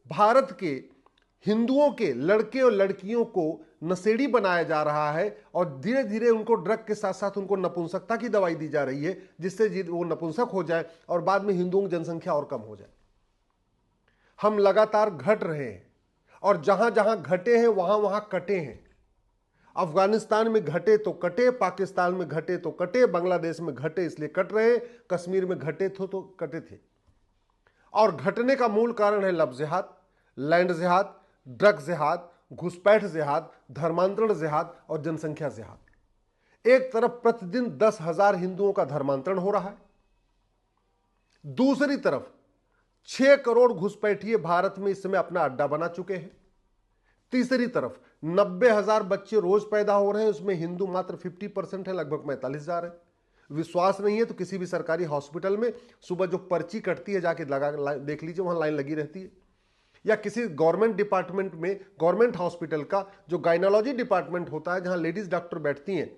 भारत के हिंदुओं के लड़के और लड़कियों को नशेड़ी बनाया जा रहा है और धीरे धीरे उनको ड्रग के साथ साथ उनको नपुंसकता की दवाई दी जा रही है, जिससे वो नपुंसक हो जाए और बाद में हिंदुओं की जनसंख्या और कम हो जाए। हम लगातार घट रहे हैं और जहां जहां घटे हैं वहां वहां कटे हैं। अफगानिस्तान में घटे तो कटे, पाकिस्तान में घटे तो कटे, बांग्लादेश में घटे इसलिए कट रहे, कश्मीर में घटे तो कटे थे। और घटने का मूल कारण है लव जिहाद, लैंड जिहाद, ड्रग जिहाद, घुसपैठ जिहाद, धर्मांतरण जिहाद और जनसंख्या जिहाद। एक तरफ प्रतिदिन 10,000 हिंदुओं का धर्मांतरण हो रहा है, दूसरी तरफ 6 करोड़ घुसपैठिए भारत में इस समय अपना अड्डा बना चुके हैं, तीसरी तरफ 90,000 बच्चे रोज पैदा हो रहे हैं, उसमें हिंदू मात्र 50% है, लगभग 45,000 है। विश्वास नहीं है तो किसी भी सरकारी हॉस्पिटल में सुबह जो पर्ची कटती है जाके लगा देख लीजिए, वहां लाइन लगी रहती है। या किसी गवर्नमेंट डिपार्टमेंट में, गवर्नमेंट हॉस्पिटल का जो गायनोलॉजी डिपार्टमेंट होता है जहां लेडीज डॉक्टर बैठती हैं,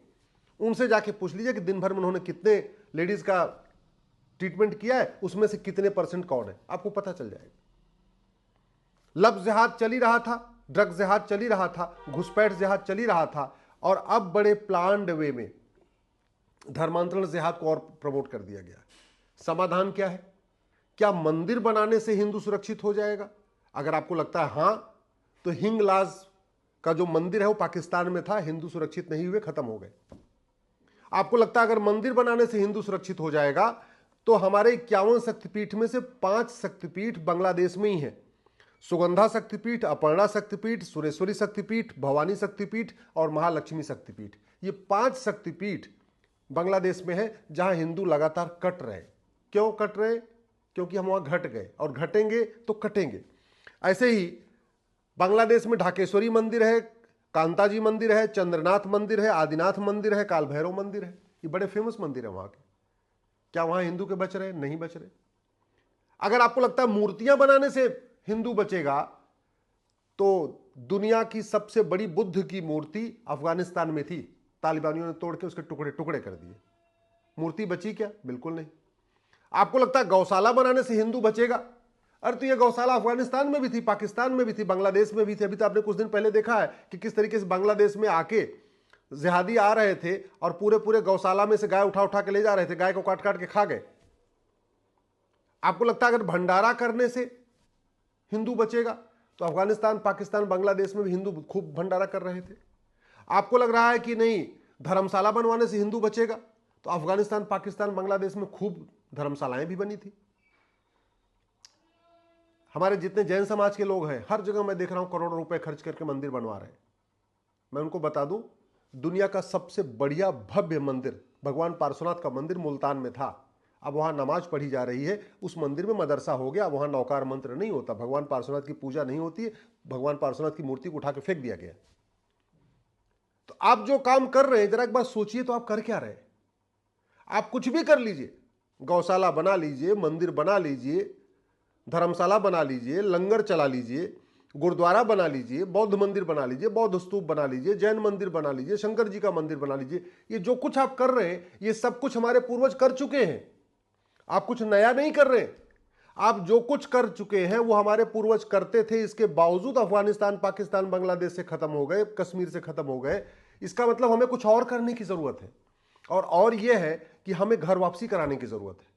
उनसे जाके पूछ लीजिए कि दिन भर में उन्होंने कितने लेडीज का ट्रीटमेंट किया है, उसमें से कितने % कौन है, आपको पता चल जाएगा। लव जिहाद चल ही रहा था, ड्रग जिहाद चल ही रहा था, घुसपैठ जिहाद चल ही रहा था, और अब बड़े प्लान्ड वे में धर्मांतरण जिहाद को और प्रमोट कर दिया गया। समाधान क्या है? क्या मंदिर बनाने से हिंदू सुरक्षित हो जाएगा? अगर आपको लगता है हां, तो हिंगलाज का जो मंदिर है वो पाकिस्तान में था, हिंदू सुरक्षित नहीं हुए, खत्म हो गए। आपको लगता है अगर मंदिर बनाने से हिंदू सुरक्षित हो जाएगा, तो हमारे 51 शक्तिपीठ में से 5 शक्तिपीठ बांग्लादेश में ही है। सुगंधा शक्तिपीठ, अपर्णा शक्तिपीठ, सुरेश्वरी शक्तिपीठ, भवानी शक्तिपीठ और महालक्ष्मी शक्तिपीठ, ये 5 शक्तिपीठ बांग्लादेश में है जहां हिंदू लगातार कट रहे। क्यों कट रहे? क्योंकि हम वहां घट गए, और घटेंगे तो कटेंगे। ऐसे ही बांग्लादेश में ढाकेश्वरी मंदिर है, कांताजी मंदिर है, चंद्रनाथ मंदिर है, आदिनाथ मंदिर है, काल भैरव मंदिर है, ये बड़े फेमस मंदिर है वहां के। क्या वहां हिंदू के बच रहे? नहीं बच रहे। अगर आपको लगता है मूर्तियां बनाने से हिंदू बचेगा, तो दुनिया की सबसे बड़ी बुद्ध की मूर्ति अफगानिस्तान में थी, तालिबानियों ने तोड़ के उसके टुकड़े टुकड़े कर दिए। मूर्ति बची क्या? बिल्कुल नहीं। आपको लगता है गौशाला बनाने से हिंदू बचेगा? अरे तो ये गौशाला अफगानिस्तान में भी थी, पाकिस्तान में भी थी, बांग्लादेश में भी थी। अभी तो आपने कुछ दिन पहले देखा है कि किस तरीके से बांग्लादेश में आके जिहादी आ रहे थे और पूरे पूरे गौशाला में से गाय उठा उठा के ले जा रहे थे, गाय को काट काट के खा गए। आपको लगता है अगर भंडारा करने से हिंदू बचेगा? तो अफगानिस्तान, पाकिस्तान, बांग्लादेश में भी हिंदू खूब भंडारा कर रहे थे। आपको लग रहा है कि नहीं धर्मशाला बनवाने से हिंदू बचेगा? तो अफगानिस्तान, पाकिस्तान, बांग्लादेश में खूब धर्मशालाएं भी बनी थी। हमारे जितने जैन समाज के लोग हैं, हर जगह मैं देख रहा हूं करोड़ों रुपए खर्च करके मंदिर बनवा रहे हैं। मैं उनको बता दूं, दुनिया का सबसे बढ़िया भव्य मंदिर भगवान पार्श्वनाथ का मंदिर मुल्तान में था। अब वहां नमाज पढ़ी जा रही है, उस मंदिर में मदरसा हो गया। वहां नौकार मंत्र नहीं होता, भगवान पार्श्वनाथ की पूजा नहीं होती है, भगवान पार्श्वनाथ की मूर्ति को उठा के फेंक दिया गया। तो आप जो काम कर रहे हैं, जरा एक बार सोचिए, तो आप कर क्या रहे हैं? आप कुछ भी कर लीजिए, गौशाला बना लीजिए, मंदिर बना लीजिए, धर्मशाला बना लीजिए, लंगर चला लीजिए, गुरुद्वारा बना लीजिए, बौद्ध मंदिर बना लीजिए, बौद्ध स्तूप बना लीजिए, जैन मंदिर बना लीजिए, शंकर जी का मंदिर बना लीजिए। ये जो कुछ आप कर रहे हैं, ये सब कुछ हमारे पूर्वज कर चुके हैं। आप कुछ नया नहीं कर रहे। आप जो कुछ कर चुके हैं वो हमारे पूर्वज करते थे। इसके बावजूद अफगानिस्तान, पाकिस्तान, बांग्लादेश से खत्म हो गए, कश्मीर से खत्म हो गए। इसका मतलब हमें कुछ और करने की जरूरत है, और यह है कि हमें घर वापसी कराने की जरूरत है।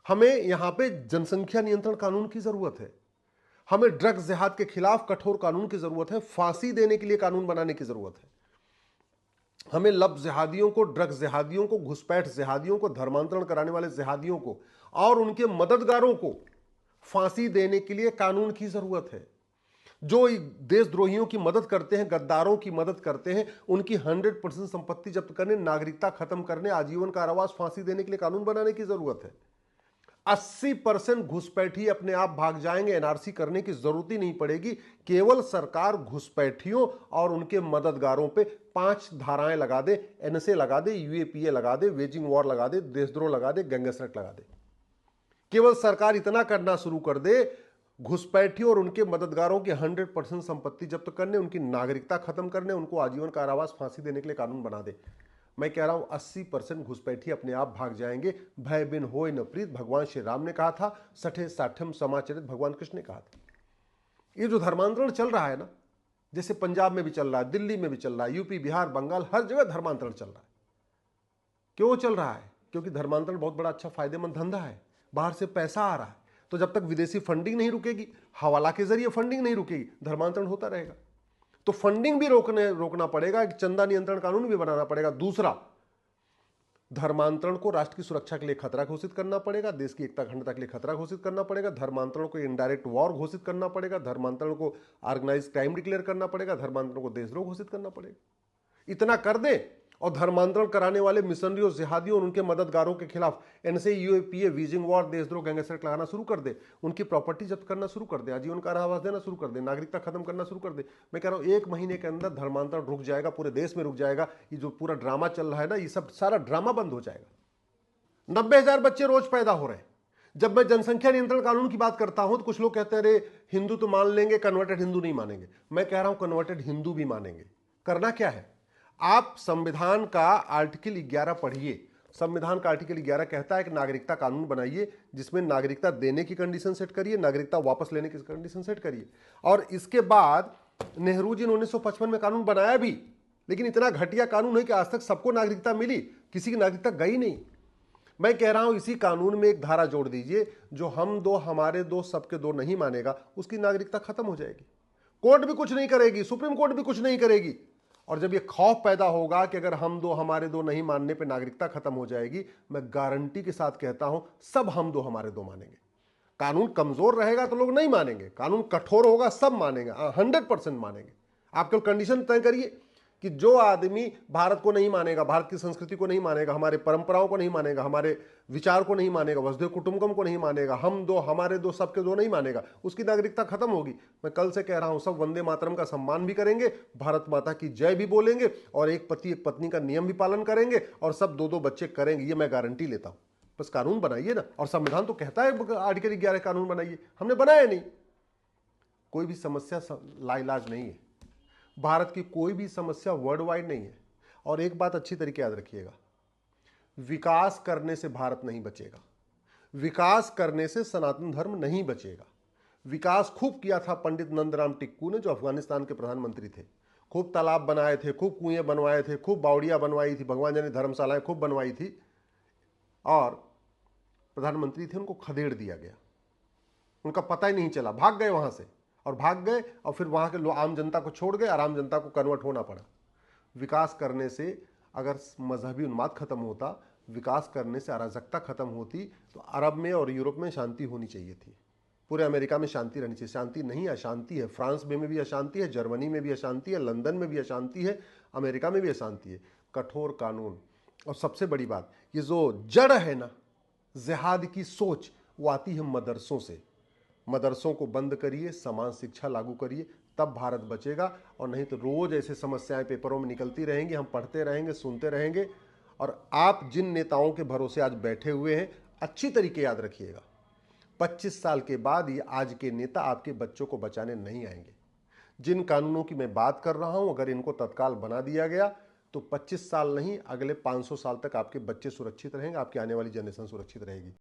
हमें यहां पे जनसंख्या नियंत्रण कानून की जरूरत है। हमें ड्रग्स जिहाद के खिलाफ कठोर कानून की जरूरत है। फांसी देने के लिए कानून बनाने की जरूरत है। हमें लव जिहादियों को, ड्रग्स जिहादियों को, घुसपैठ जिहादियों को, धर्मांतरण कराने वाले जिहादियों को और उनके मददगारों को फांसी देने के लिए कानून की जरूरत है। जो देशद्रोहियों की मदद करते हैं, गद्दारों की मदद करते हैं, उनकी 100% संपत्ति जब्त करने, नागरिकता खत्म करने, आजीवन कारावास, फांसी देने के लिए कानून बनाने की जरूरत है। 80% घुसपैठी अपने आप भाग जाएंगे, एनआरसी करने की जरूरत ही नहीं पड़ेगी। केवल सरकार घुसपैठियों और उनके मददगारों पे 5 धाराएं लगा दे, एनएसए लगा दे, यूएपीए लगा दे, वेजिंग वॉर लगा दे, देशद्रोह लगा दे, गैंगस्टर एक्ट लगा दे। केवल सरकार इतना करना शुरू कर दे, घुसपैठियों और उनके मददगारों की 100% संपत्ति जब्त करने, उनकी नागरिकता खत्म करने, उनको आजीवन कारावास, फांसी देने के लिए कानून बना दे। मैं कह रहा हूं 80% घुसपैठी अपने आप भाग जाएंगे। भय बिन होय न प्रीत, भगवान श्री राम ने कहा था। सठे साठम समाचरित, भगवान कृष्ण ने कहा था। ये जो धर्मांतरण चल रहा है ना, जैसे पंजाब में भी चल रहा है, दिल्ली में भी चल रहा है, यूपी, बिहार, बंगाल, हर जगह धर्मांतरण चल रहा है। क्यों चल रहा है? क्योंकि धर्मांतरण बहुत बड़ा अच्छा फायदेमंद धंधा है, बाहर से पैसा आ रहा है। तो जब तक विदेशी फंडिंग नहीं रुकेगी, हवाला के जरिए फंडिंग नहीं रुकेगी, धर्मांतरण होता रहेगा। तो फंडिंग भी रोकना पड़ेगा, चंदा नियंत्रण कानून भी बनाना पड़ेगा। दूसरा, धर्मांतरण को राष्ट्र की सुरक्षा के लिए खतरा घोषित करना पड़ेगा, देश की एकता अखंडता के लिए खतरा घोषित करना पड़ेगा, धर्मांतरण को इनडायरेक्ट वॉर घोषित करना पड़ेगा, धर्मांतरण को ऑर्गेनाइज क्राइम डिक्लेयर करना पड़ेगा, धर्मांतरण को देशद्रोह घोषित करना पड़ेगा। इतना कर दे और धर्मांतरण कराने वाले मिशनरियों, जिहादियों और उनके मददगारों के खिलाफ एनसीए, यूएपीए, वीजिंग वॉर, देशद्रोह, गैंगस्टर लगाना शुरू कर दे, उनकी प्रॉपर्टी जब्त करना शुरू कर दे, आजीवन कारावास देना शुरू कर दे, नागरिकता खत्म करना शुरू कर दे। मैं कह रहा हूं 1 महीने के अंदर धर्मांतरण रुक जाएगा, पूरे देश में रुक जाएगा। ये जो पूरा ड्रामा चल रहा है ना, ये सब सारा ड्रामा बंद हो जाएगा। 90,000 बच्चे रोज पैदा हो रहे हैं। जब मैं जनसंख्या नियंत्रण कानून की बात करता हूं तो कुछ लोग कहते हैं अरे हिंदू तो मान लेंगे, कन्वर्टेड हिंदू नहीं मानेंगे। मैं कह रहा हूं कन्वर्टेड हिंदू भी मानेंगे। करना क्या है, आप संविधान का आर्टिकल 11 पढ़िए। संविधान का आर्टिकल 11 कहता है कि नागरिकता कानून बनाइए, जिसमें नागरिकता देने की कंडीशन सेट करिए, नागरिकता वापस लेने की कंडीशन सेट करिए। और इसके बाद नेहरू जी ने 1955 में कानून बनाया भी, लेकिन इतना घटिया कानून है कि आज तक सबको नागरिकता मिली, किसी की नागरिकता गई नहीं। मैं कह रहा हूं इसी कानून में एक धारा जोड़ दीजिए, जो हम दो हमारे दो सबके दो नहीं मानेगा, उसकी नागरिकता खत्म हो जाएगी। कोर्ट भी कुछ नहीं करेगी, सुप्रीम कोर्ट भी कुछ नहीं करेगी। और जब ये खौफ पैदा होगा कि अगर हम दो हमारे दो नहीं मानने पे नागरिकता खत्म हो जाएगी, मैं गारंटी के साथ कहता हूं सब हम दो हमारे दो मानेंगे। कानून कमजोर रहेगा तो लोग नहीं मानेंगे, कानून कठोर होगा सब मानेंगे, 100% मानेंगे। आप केवल कंडीशन तय करिए कि जो आदमी भारत को नहीं मानेगा, भारत की संस्कृति को नहीं मानेगा, हमारे परंपराओं को नहीं मानेगा, हमारे विचार को नहीं मानेगा, वसुधैव कुटुंबकम को नहीं मानेगा, हम दो हमारे दो सबके दो नहीं मानेगा, उसकी नागरिकता खत्म होगी। मैं कल से कह रहा हूं सब वंदे मातरम का सम्मान भी करेंगे, भारत माता की जय भी बोलेंगे, और एक पति एक पत्नी का नियम भी पालन करेंगे, और सब दो दो बच्चे करेंगे। ये मैं गारंटी लेता हूं। बस कानून बनाइए ना, और संविधान तो कहता है आर्टिकल 11 कानून बनाइए, हमने बनाया नहीं। कोई भी समस्या लाइलाज नहीं है, भारत की कोई भी समस्या वर्ल्ड वाइड नहीं है। और एक बात अच्छी तरीके याद रखिएगा, विकास करने से भारत नहीं बचेगा, विकास करने से सनातन धर्म नहीं बचेगा। विकास खूब किया था पंडित नंदराम टिक्कू ने, जो अफगानिस्तान के प्रधानमंत्री थे। खूब तालाब बनाए थे, खूब कुएं बनवाए थे, खूब बावड़ियां बनवाई थी, भगवान जी ने धर्मशालाएं खूब बनवाई थी, और प्रधानमंत्री थे, उनको खदेड़ दिया गया, उनका पता ही नहीं चला, भाग गए वहां से, और भाग गए, और फिर वहां के आम जनता को छोड़ गए, और आम जनता को कन्वर्ट होना पड़ा। विकास करने से अगर मजहबी उन्माद खत्म होता, विकास करने से अराजकता खत्म होती, तो अरब में और यूरोप में शांति होनी चाहिए थी, पूरे अमेरिका में शांति रहनी चाहिए। शांति नहीं, अशांति है। फ्रांस में भी अशांति है, जर्मनी में भी अशांति है, लंदन में भी अशांति है, अमेरिका में भी अशांति है। कठोर कानून, और सबसे बड़ी बात, ये जो जड़ है ना जिहाद की सोच, वो आती है मदरसों से। मदरसों को बंद करिए, समान शिक्षा लागू करिए, तब भारत बचेगा। और नहीं तो रोज ऐसे समस्याएं पेपरों में निकलती रहेंगी, हम पढ़ते रहेंगे, सुनते रहेंगे। और आप जिन नेताओं के भरोसे आज बैठे हुए हैं, अच्छी तरीके याद रखिएगा, 25 साल के बाद ये आज के नेता आपके बच्चों को बचाने नहीं आएंगे। जिन कानूनों की मैं बात कर रहा हूं, अगर इनको तत्काल बना दिया गया तो 25 साल नहीं, अगले 500 साल तक आपके बच्चे सुरक्षित रहेंगे, आपकी आने वाली जनरेशन सुरक्षित रहेगी।